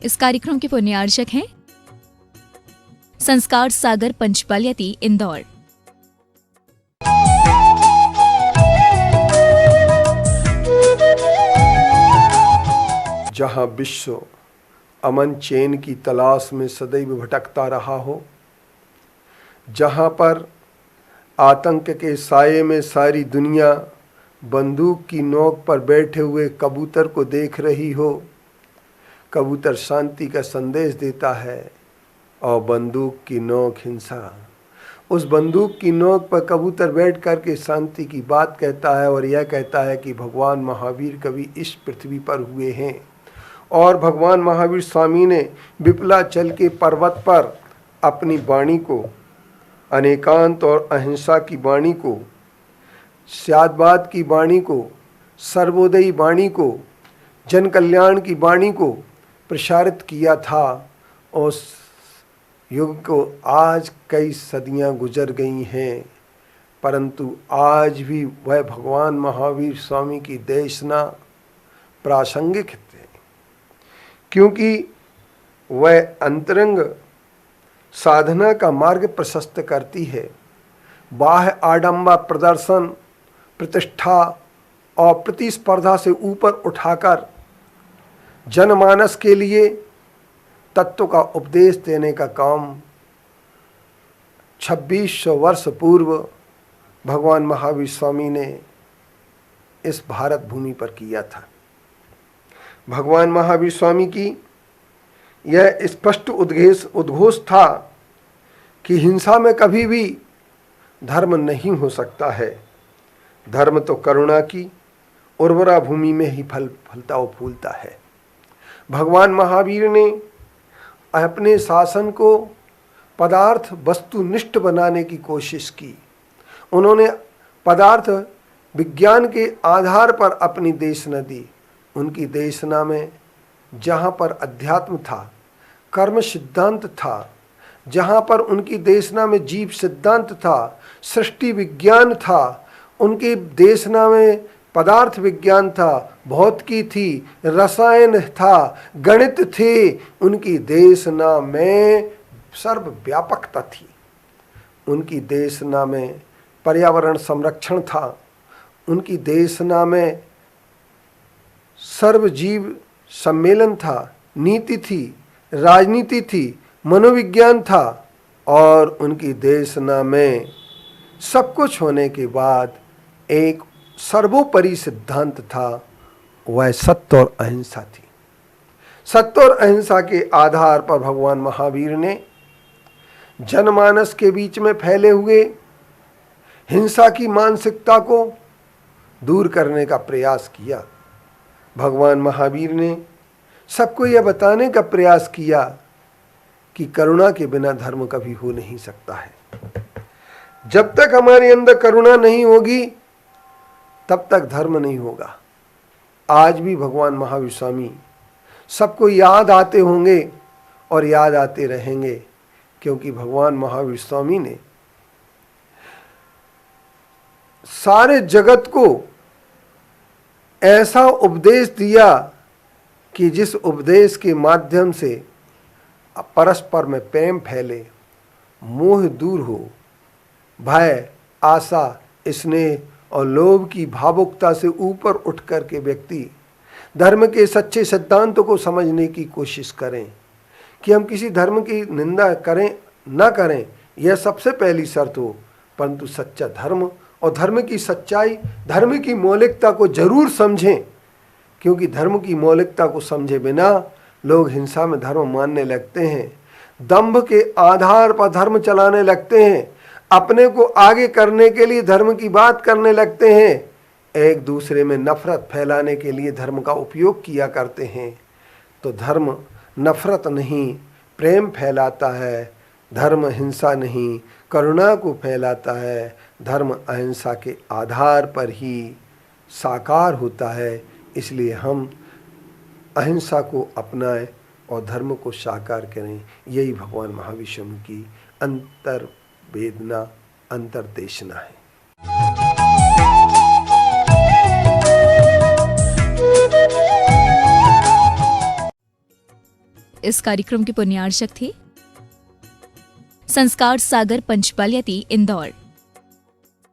इस कार्यक्रम के पुण्यार्चक हैं संस्कार सागर पंचपालियती इंदौर। जहाँ विश्व अमन चैन की तलाश में सदैव भटकता रहा हो, जहाँ पर आतंक के साये में सारी दुनिया बंदूक की नोक पर बैठे हुए कबूतर को देख रही हो, कबूतर शांति का संदेश देता है और बंदूक की नोक हिंसा। उस बंदूक की नोक पर कबूतर बैठ कर के शांति की बात कहता है और यह कहता है कि भगवान महावीर कभी इस पृथ्वी पर हुए हैं और भगवान महावीर स्वामी ने विपलाचल के पर्वत पर अपनी वाणी को, अनेकांत और अहिंसा की वाणी को, स्यादवाद की वाणी को, सर्वोदयी वाणी को, जन कल्याण की वाणी को प्रसारित किया था। उस युग को आज कई सदियां गुजर गई हैं, परंतु आज भी वह भगवान महावीर स्वामी की देशना प्रासंगिक है, क्योंकि वह अंतरंग साधना का मार्ग प्रशस्त करती है। बाह्य आडंबर, प्रदर्शन, प्रतिष्ठा और प्रतिस्पर्धा से ऊपर उठाकर जनमानस के लिए तत्व का उपदेश देने का काम 2600 वर्ष पूर्व भगवान महावीर स्वामी ने इस भारत भूमि पर किया था। भगवान महावीर स्वामी की यह स्पष्ट उद्घोष था कि हिंसा में कभी भी धर्म नहीं हो सकता है। धर्म तो करुणा की उर्वरा भूमि में ही फलता और फूलता है। भगवान महावीर ने अपने शासन को पदार्थ वस्तुनिष्ठ बनाने की कोशिश की। उन्होंने पदार्थ विज्ञान के आधार पर अपनी देशना दी। उनकी देशना में जहाँ पर अध्यात्म था, कर्म सिद्धांत था, जहाँ पर उनकी देशना में जीव सिद्धांत था, सृष्टि विज्ञान था, उनकी देशना में पदार्थ विज्ञान था, भौतिकी थी, रसायन था, गणित थे, उनकी देशना में सर्वव्यापकता थी। उनकी देशना में पर्यावरण संरक्षण था, उनकी देशना में सर्वजीव सम्मेलन था, नीति थी, राजनीति थी, मनोविज्ञान था और उनकी देशना में सब कुछ होने के बाद एक सर्वोपरि सिद्धांत था, वह सत्य और अहिंसा थी। सत्य और अहिंसा के आधार पर भगवान महावीर ने जनमानस के बीच में फैले हुए हिंसा की मानसिकता को दूर करने का प्रयास किया। भगवान महावीर ने सबको यह बताने का प्रयास किया कि करुणा के बिना धर्म कभी हो नहीं सकता है। जब तक हमारे अंदर करुणा नहीं होगी तब तक धर्म नहीं होगा। आज भी भगवान महावीर स्वामी सबको याद आते होंगे और याद आते रहेंगे, क्योंकि भगवान महावीर स्वामी ने सारे जगत को ऐसा उपदेश दिया कि जिस उपदेश के माध्यम से परस्पर में प्रेम फैले, मोह दूर हो, भय, आशा, स्नेह और लोभ की भावुकता से ऊपर उठ कर के व्यक्ति धर्म के सच्चे सिद्धांतों को समझने की कोशिश करें। कि हम किसी धर्म की निंदा करें ना करें, यह सबसे पहली शर्त हो, परंतु सच्चा धर्म और धर्म की सच्चाई, धर्म की मौलिकता को जरूर समझें, क्योंकि धर्म की मौलिकता को समझे बिना लोग हिंसा में धर्म मानने लगते हैं, दंभ के आधार पर धर्म चलाने लगते हैं, अपने को आगे करने के लिए धर्म की बात करने लगते हैं, एक दूसरे में नफरत फैलाने के लिए धर्म का उपयोग किया करते हैं। तो धर्म नफरत नहीं, प्रेम फैलाता है। धर्म हिंसा नहीं, करुणा को फैलाता है। धर्म अहिंसा के आधार पर ही साकार होता है। इसलिए हम अहिंसा को अपनाएं और धर्म को साकार करें। यही भगवान महावीर स्वामी की अंतर्वेदना, अंतर्देशना है। इस कार्यक्रम के पुण्यार्चक थे संस्कार सागर पंचपालियाती इंदौर।